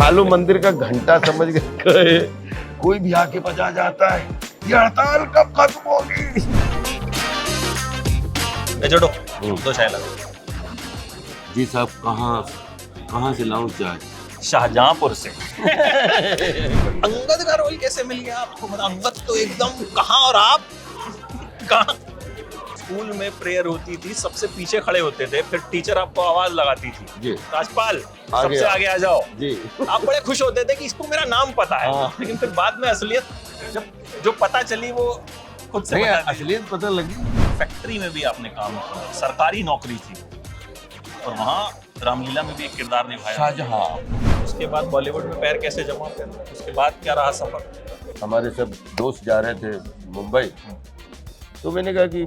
कालू मंदिर का घंटा समझ गए, कोई भी आके बजा जाता है, ये हड़ताल कब खत्म होगी। छोड़ो, दो चाय लगा। जी साहब, कहाँ से लाऊं चाय? शाहजहांपुर से। अंगद का रोल कैसे मिल गया आपको? मतलब अंगद तो एकदम कहाँ, और आप कहाँ? स्कूल में प्रेयर होती थी, सबसे पीछे खड़े होते थे, फिर टीचर आपको आवाज लगाती थी, जी राजपाल सबसे आगे आ जाओ। जी। आप बड़े खुश होते थे कि इसको मेरा नाम पता है। लेकिन फिर बाद में असलियत जब जो पता चली वो खुद से बता दी। असलियत पता लगी। फैक्ट्री में भी आपने काम किया, सरकारी नौकरी थी, और वहाँ रामलीला में भी एक किरदार निभाया। शाहजहां। उसके बाद बॉलीवुड में पैर कैसे जमा किया? उसके बाद क्या रहा सफर? हमारे सब दोस्त जा रहे थे मुंबई, तो मैंने कहा कि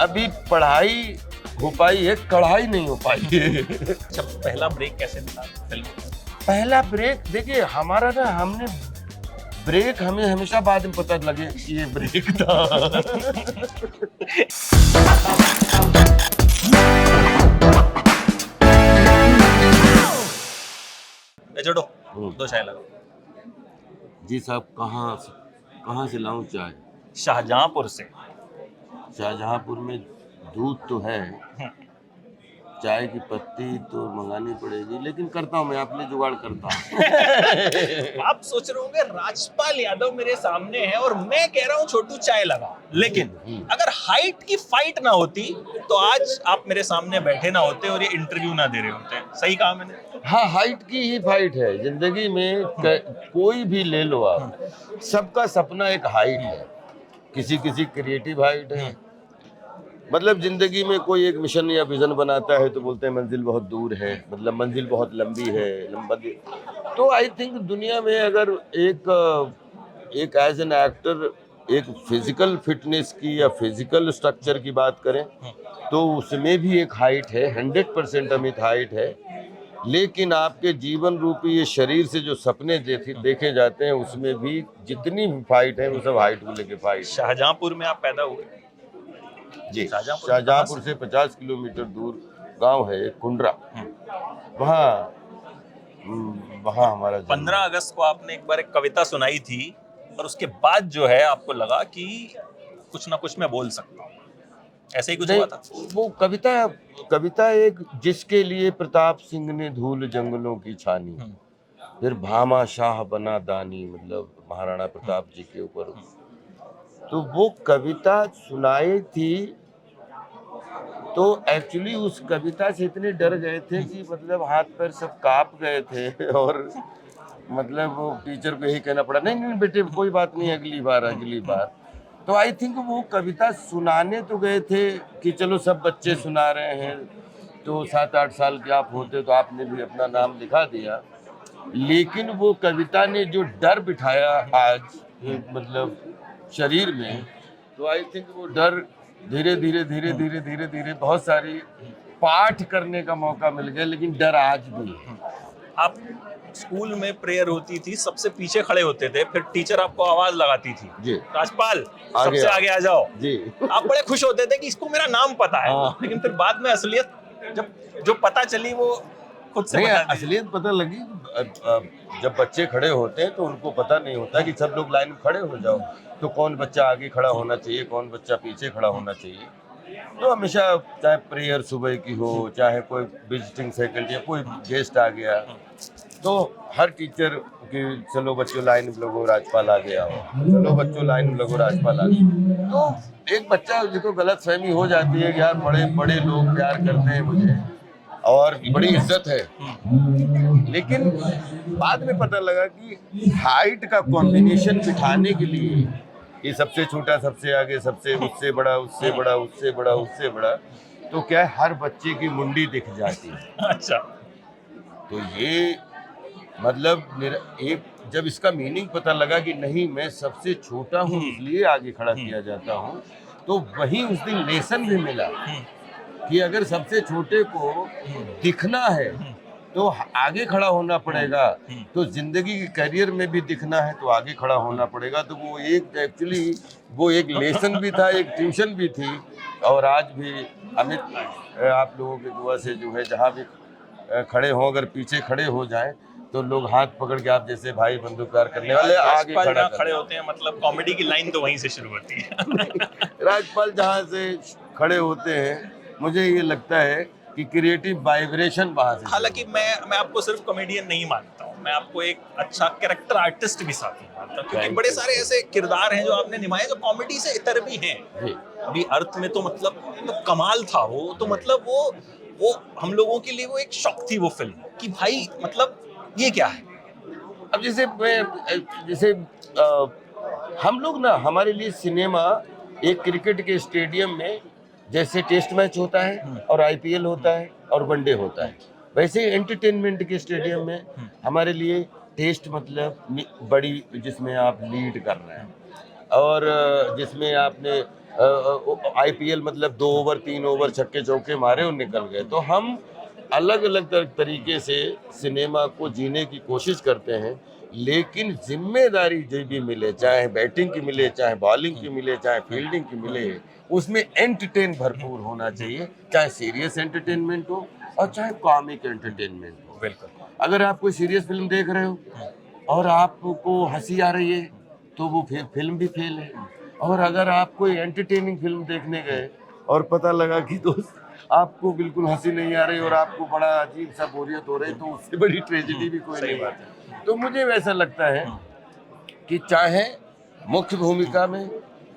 अभी पढ़ाई हो पाई है, कढ़ाई नहीं हो पाई है। अच्छा, पहला ब्रेक कैसे मिला फिल्म? पहला ब्रेक देखिए हमारा ना, हमने ब्रेक हमें हमेशा बाद में पता लगे कि ये ब्रेक था। छोड़ो, दो चाय लगा। जी साहब, कहाँ से लाऊं चाय? शाहजहांपुर से। शाहजहांपुर में दूध तो है, चाय की पत्ती तो मंगानी पड़ेगी, लेकिन करता हूँ मैं, अपने जुगाड़ करता हूँ। आप सोच रहे होंगे राजपाल यादव मेरे सामने है और मैं कह रहा हूँ छोटू चाय लगा, लेकिन अगर हाइट की फाइट ना होती तो आज आप मेरे सामने बैठे ना होते और ये इंटरव्यू ना दे रहे होते। सही कहा मैंने? हाँ, हाइट की ही फाइट है जिंदगी में। कोई भी ले लो आप, सबका सपना एक हाइट है, किसी क्रिएटिव हाइट है। मतलब जिंदगी में कोई एक मिशन या विजन बनाता है तो बोलते हैं मंजिल बहुत दूर है, मतलब मंजिल बहुत लंबी है, तो आई थिंक दुनिया में अगर एक एज एन एक्टर एक फिजिकल फिटनेस की या फिजिकल स्ट्रक्चर की बात करें तो उसमें भी एक हाइट है, 100% अमित हाइट है। लेकिन आपके जीवन रूपी ये शरीर से जो सपने देखे जाते हैं उसमें भी जितनी भी फाइट है वो सब हाइट को लेके फाइट। शाहजहांपुर में आप पैदा हुए? जी, शाहजहांपुर से 50 किलोमीटर दूर गांव है कुंडरा, वहाँ हमारा 15 अगस्त को आपने एक बार एक कविता सुनाई थी और उसके बाद जो है आपको लगा कि कुछ ना कुछ मैं बोल सकता हूँ, ऐसे ही कुछ हुआ था? वो कविता एक, जिसके लिए प्रताप सिंह ने धूल जंगलों की छानी, फिर भामा शाह बना दानी, मतलब महाराणा प्रताप जी के ऊपर, तो वो कविता सुनाई थी। तो एक्चुअली उस कविता से इतने डर गए थे कि मतलब हाथ पैर सब कांप गए थे, और मतलब वो टीचर को यही कहना पड़ा, नहीं बेटे कोई बात नहीं, अगली बार। तो आई थिंक वो कविता सुनाने तो गए थे कि चलो सब बच्चे सुना रहे हैं, तो 7-8 साल के आप होते तो आपने भी अपना नाम लिखा दिया, लेकिन वो कविता ने जो डर बिठाया आज मतलब शरीर में, तो आई थिंक वो डर धीरे धीरे बहुत सारी पाठ करने का मौका मिल गया, लेकिन डर आज भी है। आप स्कूल में प्रेयर होती थी, सबसे पीछे खड़े होते थे, फिर टीचर आपको आवाज लगाती थी, जी, राजपाल सबसे आगे आ जाओ। जी। आप बड़े खुश होते थे कि इसको मेरा नाम पता है। लेकिन फिर बाद में असलियत जो पता चली वो खुद से बता दी। असलियत पता लगी जब बच्चे खड़े होते हैं तो उनको पता नहीं होता कि सब लोग लाइन में खड़े हो जाओ, तो कौन बच्चा आगे खड़ा होना चाहिए, कौन बच्चा पीछे खड़ा होना चाहिए। तो हमेशा चाहे प्रेयर सुबह की हो, चाहे कोई विजिटिंग फैकल्टी या कोई गेस्ट आ गया, तो हर टीचर की चलो बच्चों लाइन में लगो, राजपाल आ गया हो, चलो बच्चों लाइन में लगो, राजपाल आ गया। तो एक बच्चा जिसको गलतफहमी हो जाती है कि यार बड़े लोग प्यार करते हैं मुझे और बड़ी इज्जत है, लेकिन बाद में पता लगा कि हाइट का कॉम्बिनेशन बिठाने के लिए ये सबसे छोटा सबसे आगे, सबसे उससे बड़ा उससे बड़ा उससे बड़ा उससे बड़ा, तो क्या है हर बच्चे की मुंडी दिख जाती है। अच्छा, तो ये मतलब मेरा एक, जब इसका मीनिंग पता लगा कि नहीं मैं सबसे छोटा हूँ इसलिए आगे खड़ा किया जाता हूँ, तो वही उस दिन लेसन भी मिला कि अगर सबसे छोटे को दिखना है तो आगे खड़ा होना पड़ेगा, तो जिंदगी के करियर में भी दिखना है तो आगे खड़ा होना पड़ेगा। तो वो एक एक्चुअली वो एक लेसन भी था, एक ट्यूशन भी थी। और आज भी अमित आप लोगों की दुआ से जो है जहाँ भी खड़े हों, अगर पीछे खड़े हो जाएं तो लोग हाथ पकड़ के आप जैसे भाई बंदूकदार करने वाले आगे राजपाल खड़ा जहाँ कर खड़े होते हैं, मतलब कॉमेडी की लाइन तो वहीं से शुरू होती है। राजपाल जहाँ से खड़े होते हैं, मुझे ये लगता है कि क्रिएटिव वाइब्रेशन वहां से हालांकि शुरू मैं आपको सिर्फ कॉमेडियन नहीं मानता हूँ, मैं आपको एक अच्छा कैरेक्टर आर्टिस्ट भी साथ में मानता हूँ, क्योंकि Thank बड़े you. सारे ऐसे किरदार हैं जो आपने निभाए जो कॉमेडी से इतर भी हैं। जी। अभी अर्थ में तो मतलब कमाल था वो, तो मतलब वो हम लोगों के लिए वो एक शॉक थी वो फिल्म, कि भाई मतलब ये क्या है। अब जैसे हम लोग ना, हमारे लिए सिनेमा एक क्रिकेट के स्टेडियम में जैसे टेस्ट मैच होता है और आईपीएल होता है और वनडे होता है, वैसे एंटरटेनमेंट के स्टेडियम में हमारे लिए टेस्ट मतलब बड़ी, जिसमें आप लीड कर रहे हैं और जिसमें आपने आईपीएल मतलब 2 ओवर 3 ओवर छक्के चौके मारे और निकल गए। तो हम अलग अलग तरीके से सिनेमा को जीने की कोशिश करते हैं, लेकिन जिम्मेदारी जो भी मिले, चाहे बैटिंग की मिले, चाहे बॉलिंग की मिले, चाहे फील्डिंग की मिले, उसमें एंटरटेन भरपूर होना चाहिए, चाहे सीरियस एंटरटेनमेंट हो और चाहे कॉमिक एंटरटेनमेंट हो। बिल्कुल। अगर आप कोई सीरियस फिल्म देख रहे हो और आपको हंसी आ रही है तो वो फिल्म भी फेल है, और अगर आप कोई एंटरटेनिंग फिल्म देखने गए और पता लगा कि दोस्त आपको बिल्कुल हंसी नहीं आ रही और आपको बड़ा अजीब सा बोरियत हो रही, तो उससे बड़ी ट्रेजेडी भी कोई सही नहीं बात है। तो मुझे वैसा लगता है कि चाहे मुख्य भूमिका में,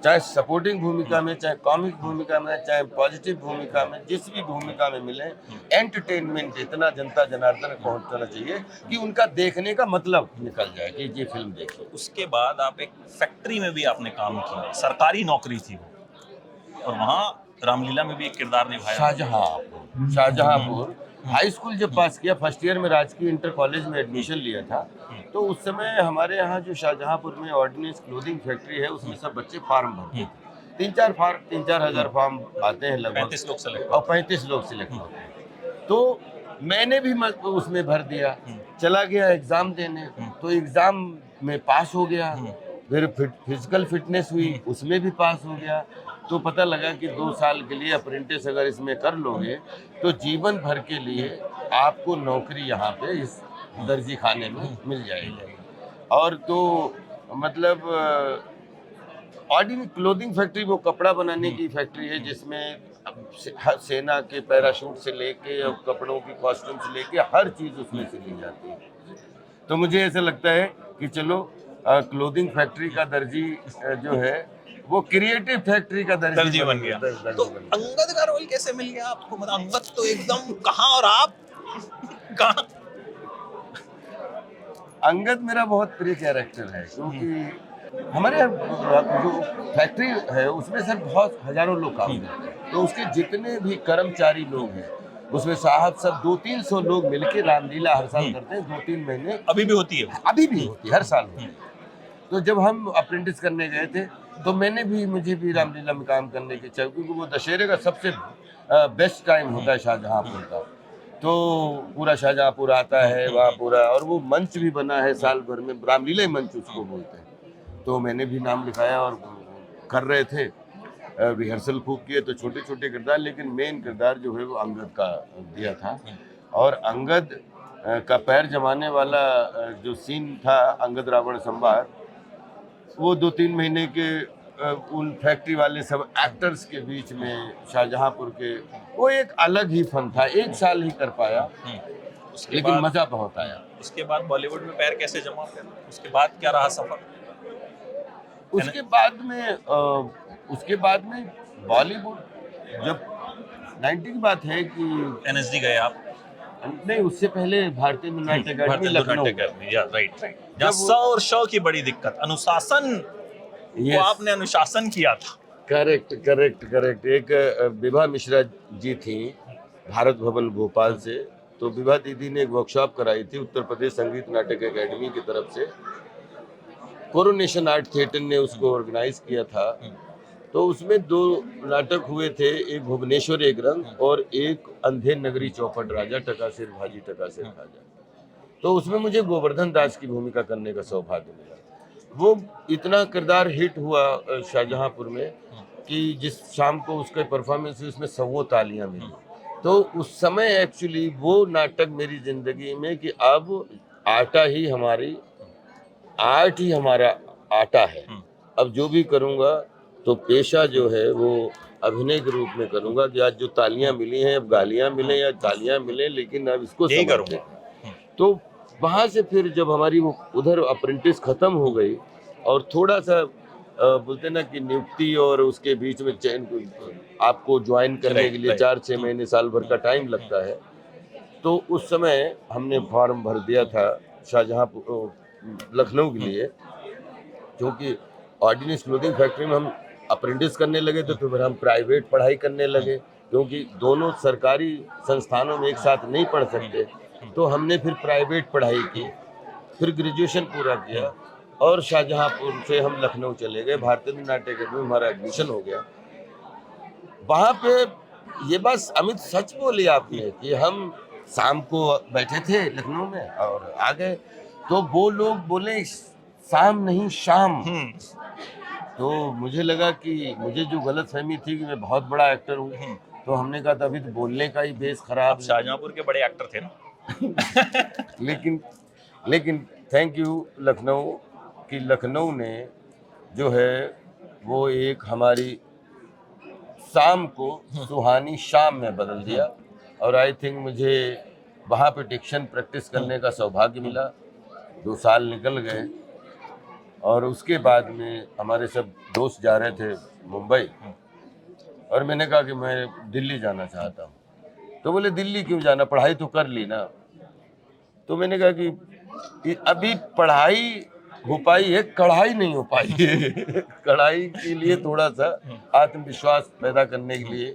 चाहे सपोर्टिंग भूमिका में, चाहे कॉमिक भूमिका में, चाहे पॉजिटिव भूमिका में, जिस भी भूमिका में मिले, एंटरटेनमेंट इतना जनता जनार्दन को पहुंचना चाहिए कि उनका देखने का मतलब निकल जाए कि ये फिल्म देखो। उसके बाद आप एक फैक्ट्री में भी आपने काम किया, सरकारी नौकरी थी वो, और वहाँ रामलीला में भी एक किरदार निभाया। शाहजहांपुर हाई स्कूल जब पास किया, फर्स्ट ईयर में राजकीय इंटर कॉलेज में एडमिशन लिया था, तो उस समय हमारे यहाँ जो शाहजहांपुर में ऑर्डिनेंस क्लोथिंग फैक्ट्री है, उसमें सब बच्चे फार्म भरते थे। 3-4 हजार फार्म आते हैं लगभग, 35 लोग सेलेक्ट और 35 लोग सिलेक्ट होते हैं। तो मैंने भी उसमें भर दिया, चला गया एग्जाम देने, तो एग्जाम में पास हो गया, फिर फिजिकल फिटनेस हुई, उसमें भी पास हो गया। तो पता लगा कि 2 साल के लिए अप्रेंटिस अगर इसमें कर लोगे तो जीवन भर के लिए आपको नौकरी यहाँ पे इस दर्जी खाने में मिल जाएगी। और तो मतलब ऑर्डिनरी क्लोथिंग फैक्ट्री वो कपड़ा बनाने की फैक्ट्री है, जिसमें सेना के पैराशूट से लेके और कपड़ों की कॉस्ट्यूम से लेके हर चीज़ उसमें से ली जाती है। तो मुझे ऐसा लगता है कि चलो क्लोथिंग फैक्ट्री का दर्जी जो है वो क्रिएटिव फैक्ट्री का दर्जी बन गया। तो अंगद का रोल कैसे मिल गया आपको? मतलब अंगद तो एकदम कहाँ, और आप कहाँ? अंगद मेरा बहुत प्रिय कैरेक्टर है, क्योंकि हमारे जो फैक्ट्री है उसमें सर बहुत हजारों लोग काम करते हैं, तो उसके जितने भी कर्मचारी लोग हैं उसमें साहब सब 200-300 लोग मिलकर रामलीला हर साल करते हैं, 2-3 महीने अभी भी होती है? अभी भी होती है, हर साल होती है। तो जब हम अप्रेंटिस करने गए थे तो मुझे भी रामलीला में काम करने की इच्छा, क्योंकि वो दशहरे का सबसे बेस्ट टाइम होता है शाहजहांपुर का। तो पूरा शाहजहांपुर आता है वहाँ पूरा, और वो मंच भी बना है साल भर में, रामलीला मंच उसको बोलते हैं। तो मैंने भी नाम लिखाया और कर रहे थे, रिहर्सल खूब किए, तो छोटे छोटे किरदार, लेकिन मेन किरदार जो है वो अंगद का दिया था। और अंगद का पैर जमाने वाला जो सीन था, अंगद रावण संवार, वो 2-3 महीने के उन फैक्ट्री वाले सब एक्टर्स के बीच में शाहजहांपुर के, वो एक अलग ही फन था। 1 साल ही कर पाया, लेकिन मजा बहुत आया। उसके बाद बॉलीवुड में पैर कैसे जमा फिर? उसके बाद क्या रहा सफर? उसके बाद में बॉलीवुड, जब 90 की बात है कि एनएसडी गए आप? नहीं, उससे पहले भारतीय नाट्य अकादमी लखनऊ। राइट। जहाँ स और श की बड़ी दिक्कत, अनुशासन, वो आपने अनुशासन किया था। करेक्ट। एक विभा मिश्रा जी थी भारत भवन भोपाल से, तो विभा दीदी ने एक वर्कशॉप कराई थी उत्तर प्रदेश संगीत नाटक अकादमी की तरफ से। कोरोनेशन आर्ट थिएटर ने उसको ऑर्गेनाइज किया था। तो उसमें 2 नाटक हुए थे, एक भुवनेश्वर एक रंग और एक अंधेर नगरी चौपट राजा, टकासिर भाजी टकासिर खाजा। तो उसमें मुझे गोवर्धन दास की भूमिका करने का सौभाग्य मिला। वो इतना किरदार हिट हुआ शाहजहांपुर में कि जिस शाम को उसके परफॉर्मेंस हुई उसमें 100 तालियां मिली। तो उस समय एक्चुअली वो नाटक मेरी जिंदगी में कि अब आटा ही हमारी आर्ट ही हमारा आटा है। अब जो भी करूँगा तो पेशा जो है वो अभिनय के रूप में करूँगा कि आज जो तालियां मिली हैं अब गालियां मिले या तालियां मिले, लेकिन अब इसको यही समझते करूंगा। हैं। तो वहाँ से फिर जब हमारी वो उधर अप्रेंटिस खत्म हो गई और थोड़ा सा बोलते ना कि नियुक्ति और उसके बीच में चयन आपको ज्वाइन करने के लिए राइट 4-6 महीने साल भर का टाइम लगता है। तो उस समय हमने फॉर्म भर दिया था शाहजहांपुर लखनऊ के लिए, क्योंकि ऑर्डिनेंस क्लोथिंग फैक्ट्री में हम अप्रेंटिस करने लगे थे, तो फिर हम प्राइवेट पढ़ाई करने लगे, क्योंकि दोनों सरकारी संस्थानों में एक साथ नहीं पढ़ सकते। तो हमने फिर प्राइवेट पढ़ाई की, फिर ग्रेजुएशन पूरा किया और शाहजहांपुर से हम लखनऊ चले गए। भारतीय नाट्य अकेडमी में हमारा एडमिशन हो गया। वहाँ पे ये बस अमित सच बोली आपने कि हम शाम को बैठे थे लखनऊ में और आ गए, तो वो लोग बोले शाम नहीं शाम। तो मुझे लगा कि मुझे जो गलतफहमी थी कि मैं बहुत बड़ा एक्टर हूँ, तो हमने कहा था अभी तो बोलने का ही बेस खराब आप शाहजहांपुर के बड़े एक्टर थे ना। लेकिन थैंक यू लखनऊ कि लखनऊ ने जो है वो एक हमारी शाम को सुहानी शाम में बदल दिया। और आई थिंक मुझे वहाँ पे डिक्शन प्रैक्टिस करने का सौभाग्य मिला। 2 साल निकल गए और उसके बाद में हमारे सब दोस्त जा रहे थे मुंबई और मैंने कहा कि मैं दिल्ली जाना चाहता हूँ। तो बोले दिल्ली क्यों जाना, पढ़ाई तो कर ली ना। तो मैंने कहा कि अभी पढ़ाई हो पाई है, कढ़ाई नहीं हो पाई है। कढ़ाई के लिए थोड़ा सा आत्मविश्वास पैदा करने के लिए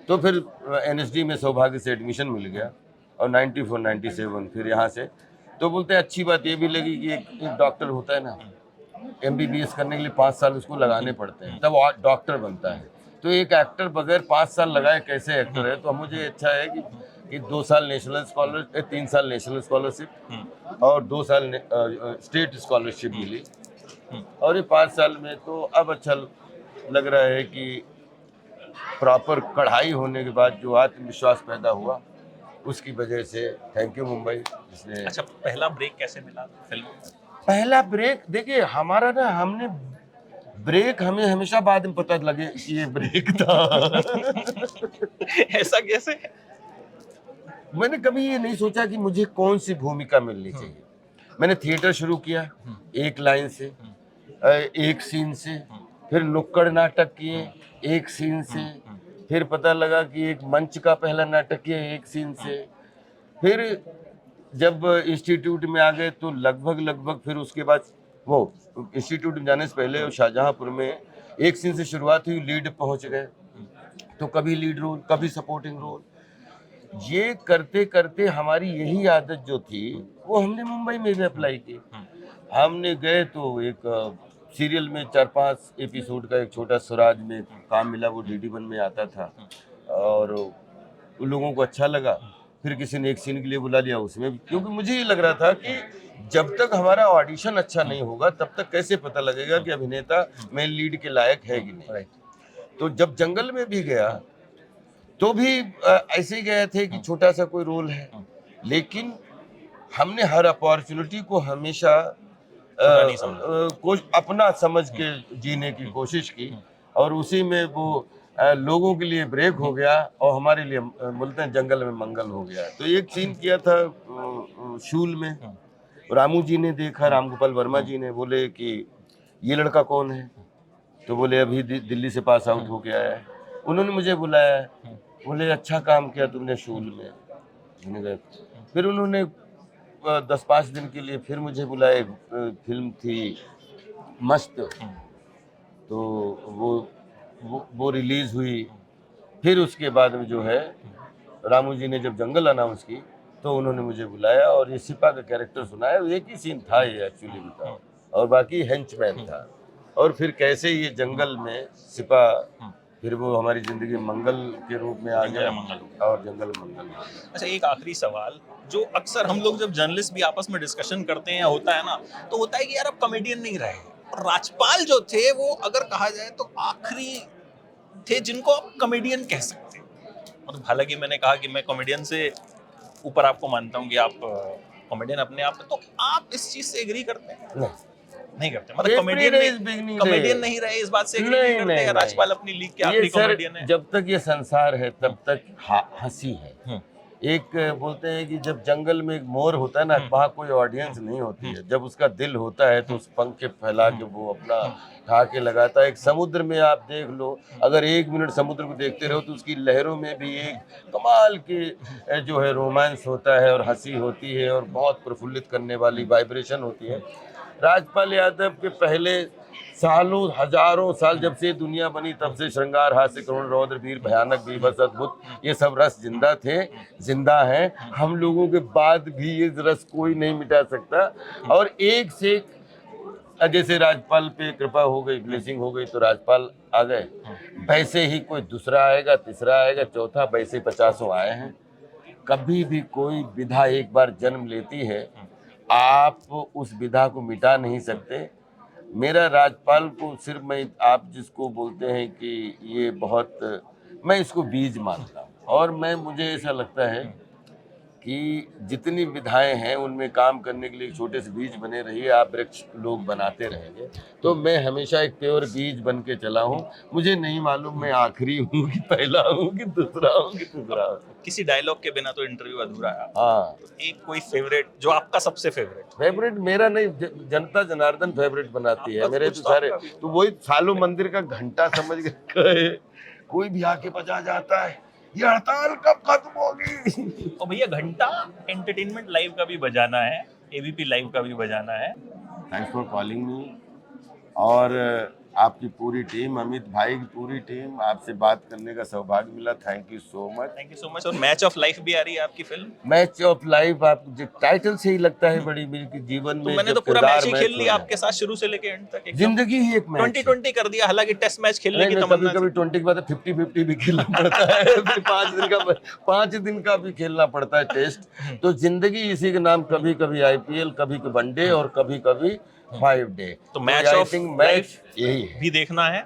तो फिर एनएसडी में सौभाग्य से एडमिशन मिल गया और 94-97 फिर यहाँ से। तो बोलते हैं अच्छी बात ये भी लगी कि एक डॉक्टर होता है ना, एमबीबीएस करने के लिए 5 साल उसको लगाने पड़ते हैं तब डॉक्टर बनता है। तो एक एक्टर बगैर 5 साल लगाए कैसे एक्टर है। तो मुझे अच्छा है कि 2 साल नेशनल स्कॉलर 3 साल नेशनल स्कॉलरशिप और 2 साल स्टेट स्कॉलरशिप मिली और ये 5 साल में तो अब अच्छा लग रहा है कि प्रॉपर कढ़ाई होने के बाद जो आत्मविश्वास पैदा हुआ उसकी वजह से थैंक यू मुंबई जिसने। अच्छा, पहला ब्रेक कैसे मिला फिल्म में? पहला ब्रेक देखिए हमारा ना, हमने ब्रेक हमें हमेशा बाद में पता लगे कि ये ब्रेक था। ऐसा कैसे? मैंने कभी ये नहीं सोचा कि मुझे कौन सी भूमिका मिलनी चाहिए। मैंने थिएटर शुरू किया एक लाइन से, एक सीन से, फिर नुक्कड़ नाटक किए एक सीन से, फिर पता लगा कि एक मंच का पहला नाटक किया एक सीन से, फिर जब इंस्टीट्यूट में आ गए तो लगभग फिर उसके बाद वो इंस्टीट्यूट में जाने से पहले शाहजहांपुर में एक सीन से शुरुआत हुई, लीड पहुंच गए तो कभी लीड रोल कभी सपोर्टिंग रोल। ये करते करते हमारी यही आदत जो थी वो हमने मुंबई में भी अप्लाई की। हमने गए तो एक सीरियल में 4-5 एपिसोड का एक छोटा स्वराज में काम मिला, वो DD1 में आता था और उन लोगों को अच्छा लगा। फिर किसी ने एक सीन के लिए बुला लिया उसमें भी, क्योंकि मुझे ये लग रहा था कि जब तक हमारा ऑडिशन अच्छा नहीं होगा तब तक कैसे पता लगेगा कि अभिनेता मेन लीड के लायक है कि नहीं। तो जब जंगल में भी गया तो भी ऐसे ही गए थे कि छोटा सा कोई रोल है, लेकिन हमने हर अपॉर्चुनिटी को हमेशा अपना समझ के जीने की कोशिश की और उसी में वो लोगों के लिए ब्रेक हो गया और हमारे लिए बोलते हैं जंगल में मंगल हो गया। तो एक सीन किया था शूल में, रामू जी ने देखा, राम गोपाल वर्मा जी ने बोले कि ये लड़का कौन है, तो बोले अभी दिल्ली से पास आउट हो गया है। उन्होंने मुझे बुलाया, बोले अच्छा काम किया तुमने शूल में। फिर उन्होंने 10-5 दिन के लिए फिर मुझे बुलाए, फिल्म थी मस्त, तो वो रिलीज हुई। फिर उसके बाद में जो है रामू जी ने जब जंगल अनाउंस की तो उन्होंने मुझे बुलाया और ये सिपा का कैरेक्टर सुनाया। एक ही सीन था ये एक्चुअली बताओ, और बाकी हेंचमैन था। और फिर कैसे ये जंगल में सिपा फिर वो हमारी जिंदगी मंगल के रूप में आ गया और जंगल मंगल। अच्छा, एक आखिरी सवाल जो अक्सर हम लोग जब जर्नलिस्ट भी आपस में डिस्कशन करते हैं होता है ना, तो होता है कि यार अब कॉमेडियन नहीं रहे। और राजपाल जो थे वो अगर कहा जाए तो आखिरी थे जिनको आप कॉमेडियन कह सकते हैं। मतलब हालांकि मैंने कहा कि मैं कॉमेडियन से ऊपर आपको मानता हूँ कि आप कॉमेडियन अपने आप में, तो आप इस चीज से एग्री करते हैं? नहीं, नहीं करते, मतलब Every day is beginning day. Comedian नहीं रहे इस बात से एग्री नहीं नहीं, करते? नहीं, या नहीं। राजपाल अपनी लीग के ये आखिरी सर कॉमेडियन है? जब तक ये संसार है तब तक हंसी है। हम्म। एक बोलते हैं कि जब जंगल में एक मोर होता है ना, वहाँ कोई ऑडियंस नहीं होती है। जब उसका दिल होता है तो उस पंख के फैला के वो अपना ठा के लगाता है। एक समुद्र में आप देख लो, अगर 1 मिनट समुद्र को देखते रहो तो उसकी लहरों में भी एक कमाल की जो है रोमांस होता है और हंसी होती है और बहुत प्रफुल्लित करने वाली वाइब्रेशन होती है। राजपाल यादव के पहले सालों हजारों साल जब से दुनिया बनी तब से श्रृंगार, हास्य, करुण, रौद्र, वीर, भयानक, बीभत्स, अद्भुत, ये सब रस जिंदा थे, जिंदा हैं। हम लोगों के बाद भी ये रस कोई नहीं मिटा सकता। और एक से एक, जैसे राजपाल पे कृपा हो गई, ब्लेसिंग हो गई तो राजपाल आ गए, वैसे ही कोई दूसरा आएगा, तीसरा आएगा, चौथा, वैसे 50 आए हैं। कभी भी कोई विधा एक बार जन्म लेती है, आप उस विधा को मिटा नहीं सकते। मेरा राजपाल को सिर्फ मैं, आप जिसको बोलते हैं कि ये बहुत, मैं इसको बीज मानता हूँ। और मुझे ऐसा लगता है कि जितनी विधाएं हैं उनमें काम करने के लिए एक छोटे से बीज बने रहिए, आप वृक्ष लोग बनाते रहेंगे। तो मैं हमेशा एक प्योर बीज बन के चला हूँ। मुझे नहीं मालूम मैं आखिरी हूँ कि पहला हूँ कि दूसरा हूँ कि तीसरा हूँ। किसी डायलॉग के बिना तो इंटरव्यू अधूरा है। हाँ, तो एक कोई फेवरेट जो आपका सबसे फेवरेट? फेवरेट मेरा नहीं, जनता जनार्दन फेवरेट बनाती है। आपका मेरे कुछ तो तो सारे, आपका भी। तो वही सालों मंदिर का घंटा समझ गए, कोई भी आके बजा जाता है, ये हड़ताल कब खत्म होगी। और भैया घंटा एंटरटेनमेंट लाइव का भी बजाना है, एबीपी लाइव का भी बजाना है। Thanks for calling me. और आपकी पूरी टीम, अमित भाई की पूरी टीम, आपसे बात करने का सौभाग्य मिला। Thank you so much. Thank you so much. और मैच ऑफ लाइफ भी आ रही है आपकी फिल्म? मैच ऑफ लाइफ, आप टाइटल से ही लगता है बड़ी मेरे जीवन तो में मैंने जब तो पूरा किरदार मैच ही खेल मैच लिया हो आपके साथ शुरू से लेके एंड तक। जिंदगी ही एक मैच है। 2020 कर दिया, हालांकि टेस्ट मैच खेलने की कभी तमन्ना कभी 20 के बाद 50-50 भी खेलना पड़ता है। फिर 5 दिन का भी खेलना पड़ता है टेस्ट। तो जिंदगी इसी के नाम, कभी कभी आईपीएल, कभी वनडे और कभी 5 डे। तो match I of think life match यही है। भी देखना है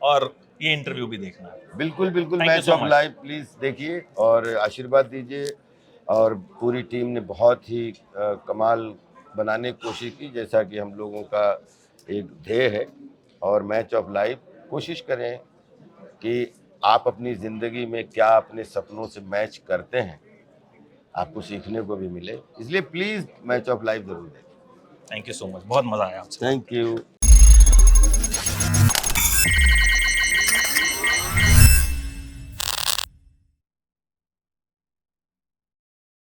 और ये इंटरव्यू भी देखना है। बिल्कुल बिल्कुल, Thank you match so of much. Life please देखिए और आशीर्वाद दीजिए। और पूरी टीम ने बहुत ही कमाल बनाने की कोशिश की, जैसा कि हम लोगों का एक ध्येय है। और मैच ऑफ लाइफ, कोशिश करें कि आप अपनी ज़िंदगी में क्या अपने सपनों से मैच करते हैं, आपको सीखने को भी मिले। इसलिए प्लीज़ मैच ऑफ लाइफ ज़रूर देखें। थैंक यू सो मच, बहुत मजा आया आपसे। Thank you.